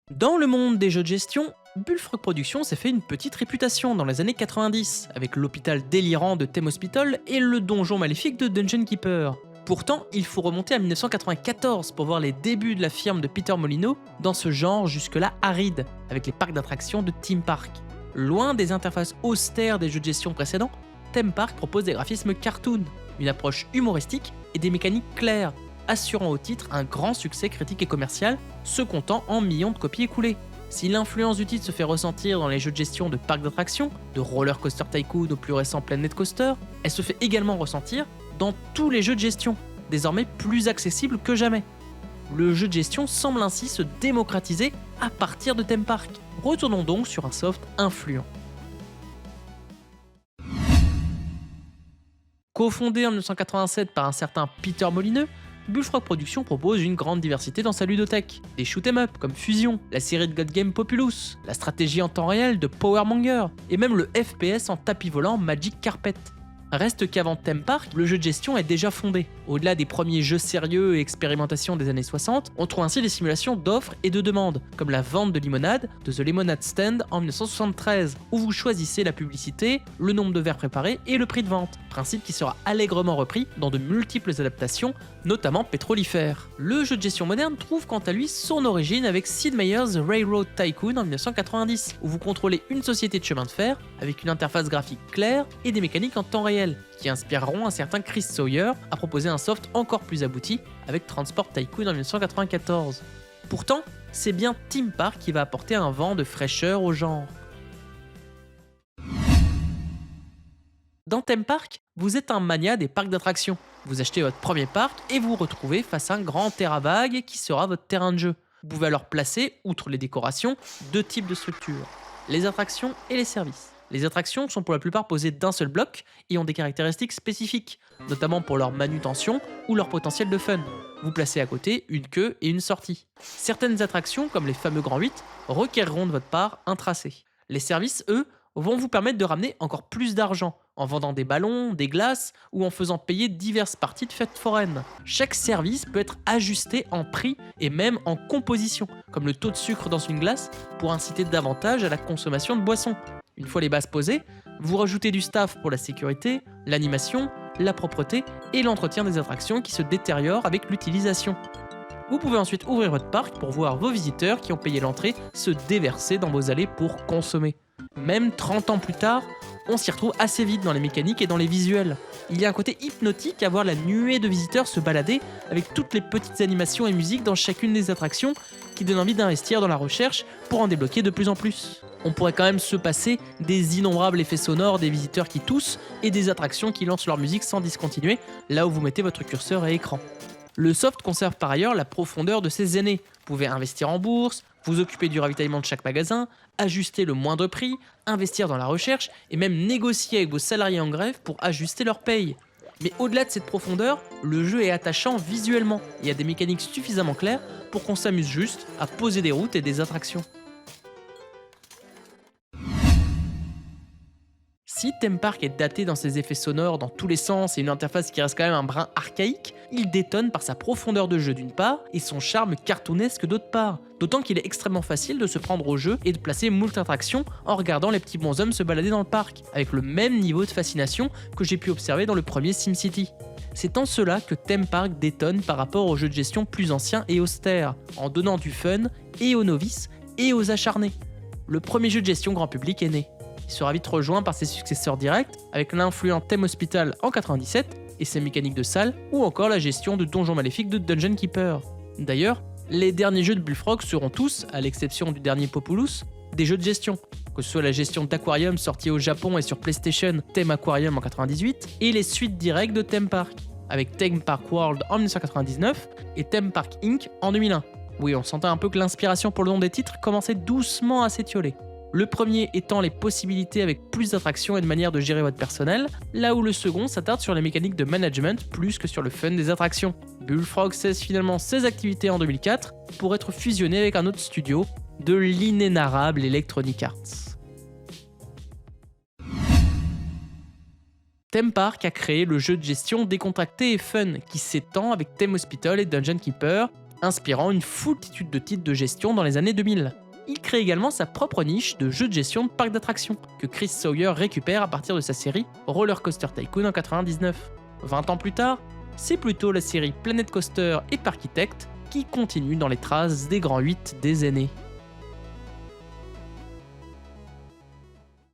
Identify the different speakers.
Speaker 1: Dans le monde des jeux de gestion, Bullfrog Productions s'est fait une petite réputation dans les années 90, avec l'hôpital délirant de Thème Hospital et le donjon maléfique de Dungeon Keeper. Pourtant, il faut remonter à 1994 pour voir les débuts de la firme de Peter Molyneux dans ce genre jusque-là aride, avec les parcs d'attractions de Theme Park. Loin des interfaces austères des jeux de gestion précédents, Theme Park propose des graphismes cartoon, une approche humoristique et des mécaniques claires, assurant au titre un grand succès critique et commercial, se comptant en millions de copies écoulées. Si l'influence du titre se fait ressentir dans les jeux de gestion de parcs d'attractions, de Roller Coaster Tycoon au plus récent Planet Coaster, elle se fait également ressentir dans tous les jeux de gestion, désormais plus accessibles que jamais. Le jeu de gestion semble ainsi se démocratiser à partir de Theme Park. Retournons donc sur un soft influent. Cofondé en 1987 par un certain Peter Molyneux, Bullfrog Productions propose une grande diversité dans sa ludothèque. Des shoot'em up comme Fusion, la série de God Game Populous, la stratégie en temps réel de Powermonger, et même le FPS en tapis volant Magic Carpet. Reste qu'avant Theme Park, le jeu de gestion est déjà fondé. Au-delà des premiers jeux sérieux et expérimentations des années 60, on trouve ainsi des simulations d'offres et de demandes, comme la vente de limonade de The Lemonade Stand en 1973, où vous choisissez la publicité, le nombre de verres préparés et le prix de vente, principe qui sera allègrement repris dans de multiples adaptations, notamment pétrolifères. Le jeu de gestion moderne trouve quant à lui son origine avec Sid Meier's The Railroad Tycoon en 1990, où vous contrôlez une société de chemin de fer avec une interface graphique claire et des mécaniques en temps réel, qui inspireront un certain Chris Sawyer à proposer un soft encore plus abouti avec Transport Tycoon en 1994. Pourtant, c'est bien Theme Park qui va apporter un vent de fraîcheur au genre. Dans Theme Park, vous êtes un mania des parcs d'attractions. Vous achetez votre premier parc et vous vous retrouvez face à un grand terrain vague qui sera votre terrain de jeu. Vous pouvez alors placer, outre les décorations, deux types de structures, les attractions et les services. Les attractions sont pour la plupart posées d'un seul bloc et ont des caractéristiques spécifiques, notamment pour leur manutention ou leur potentiel de fun. Vous placez à côté une queue et une sortie. Certaines attractions, comme les fameux grands 8, requerront de votre part un tracé. Les services, eux, vont vous permettre de ramener encore plus d'argent, en vendant des ballons, des glaces ou en faisant payer diverses parties de fêtes foraines. Chaque service peut être ajusté en prix et même en composition, comme le taux de sucre dans une glace, pour inciter davantage à la consommation de boissons. Une fois les bases posées, vous rajoutez du staff pour la sécurité, l'animation, la propreté et l'entretien des attractions qui se détériorent avec l'utilisation. Vous pouvez ensuite ouvrir votre parc pour voir vos visiteurs qui ont payé l'entrée se déverser dans vos allées pour consommer. Même 30 ans plus tard, on s'y retrouve assez vite dans les mécaniques et dans les visuels. Il y a un côté hypnotique à voir la nuée de visiteurs se balader avec toutes les petites animations et musiques dans chacune des attractions qui donnent envie d'investir dans la recherche pour en débloquer de plus en plus. On pourrait quand même se passer des innombrables effets sonores des visiteurs qui toussent et des attractions qui lancent leur musique sans discontinuer là où vous mettez votre curseur à écran. Le soft conserve par ailleurs la profondeur de ses aînés. Vous pouvez investir en bourse, vous occuper du ravitaillement de chaque magasin, ajuster le moindre prix, investir dans la recherche et même négocier avec vos salariés en grève pour ajuster leur paye. Mais au-delà de cette profondeur, le jeu est attachant visuellement. Il y a des mécaniques suffisamment claires pour qu'on s'amuse juste à poser des routes et des attractions. Si Theme Park est daté dans ses effets sonores dans tous les sens et une interface qui reste quand même un brin archaïque, il détonne par sa profondeur de jeu d'une part et son charme cartoonesque d'autre part. D'autant qu'il est extrêmement facile de se prendre au jeu et de placer moult attractions en regardant les petits bonshommes se balader dans le parc, avec le même niveau de fascination que j'ai pu observer dans le premier SimCity. C'est en cela que Theme Park détonne par rapport aux jeux de gestion plus anciens et austères, en donnant du fun et aux novices et aux acharnés. Le premier jeu de gestion grand public est né. Il sera vite rejoint par ses successeurs directs, avec l'influent Theme Hospital en 97 et ses mécaniques de salle, ou encore la gestion de donjons maléfiques de Dungeon Keeper. D'ailleurs, les derniers jeux de Bullfrog seront tous, à l'exception du dernier Populous, des jeux de gestion, que ce soit la gestion d'Aquarium sortie au Japon et sur PlayStation Theme Aquarium en 98, et les suites directes de Theme Park, avec Theme Park World en 1999 et Theme Park Inc. en 2001. Oui, on sentait un peu que l'inspiration pour le nom des titres commençait doucement à s'étioler. Le premier étant les possibilités avec plus d'attractions et de manières de gérer votre personnel, là où le second s'attarde sur les mécaniques de management plus que sur le fun des attractions. Bullfrog cesse finalement ses activités en 2004 pour être fusionné avec un autre studio, de l'inénarrable Electronic Arts. Theme Park a créé le jeu de gestion décontracté et fun qui s'étend avec Theme Hospital et Dungeon Keeper inspirant une foultitude de titres de gestion dans les années 2000. Il crée également sa propre niche de jeu de gestion de parc d'attractions, que Chris Sawyer récupère à partir de sa série Roller Coaster Tycoon en 99. 20 ans plus tard, c'est plutôt la série Planet Coaster et Parkitect qui continue dans les traces des grands 8 des aînés.